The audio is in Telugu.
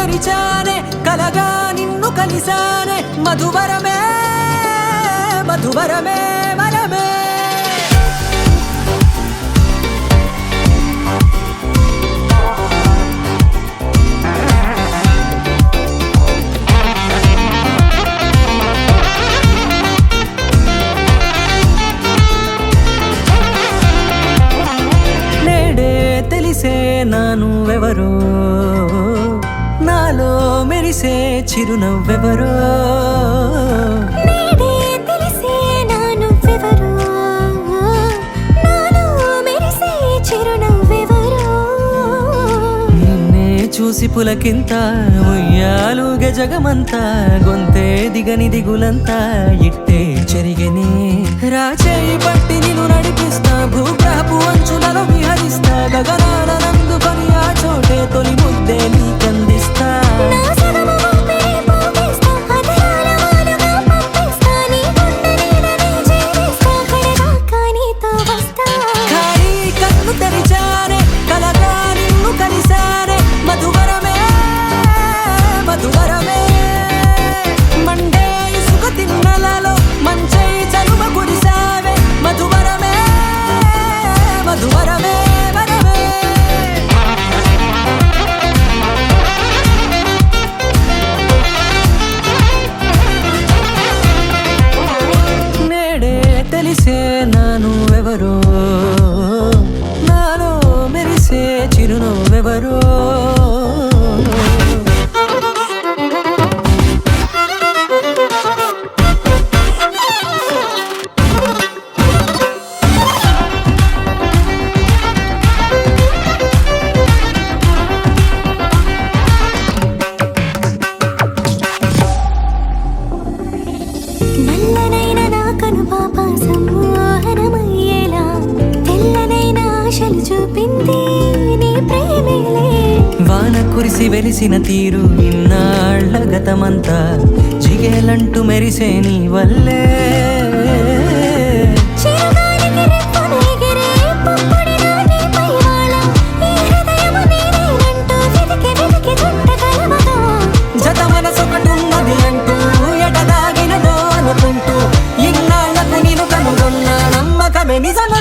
తెరిచానే కలగా నిన్ను కలిసానే మధువరమే మధువరమే వరమే తెలిసే నానువెవరో నాలో మెరిసే చిరునవ్వెవరో తెలిసే నానువెవరో నాలో మెరిసే చిరునవ్వెవరో నిన్నే చూసి పులకింత ఉయ్యాలుగే జగమంతా గొంతే దిగని దిగులంతా ఇట్టే చెరిగెనే రాచేయి పట్టి నిన్ను నడిపిస్తా భూగ్రహపు అంచులలో విహరిస్తా గగనాల నందుకొని ఆ చోటే తొలి ముద్దే నీకందిస్తా ఖాళీ కన్ను తెరిచానే కలగా నిన్ను కలిసానే మధువరమే మధువరమే మండే ఇసుక తిన్నలలో మంచై చలువ కురిసావే మధువరమే మధువరమే వరమే నేడే తెలిసే నానువెవరో నాలో మెరిసే చిరునవ్వెవరో నల్లనైన నా కనుపాప సమ్మోహనమయ్యేలా తెల్లనైన ఆశలు చూపింది నీ ప్రేమేలే వాన కురిసి వెలిసిన తీరు ఇన్నాళ్ల గతమంతా జిగేలంటూ మెరిసే నీ వల్లే చిరుగాలికి రెప్పను ఎగిరే పుప్పొడిలో నీ పైవాళ ఈ హృదయము నీదేనంటూ వెతికి వెతికి చుట్ట కలవగా జత మనసొకటున్నది అంటూ ఎటదాగినదో అనుకుంటూ ఇన్నాళ్లకు నేను కనుగొన్న నమ్మకమే నిజమ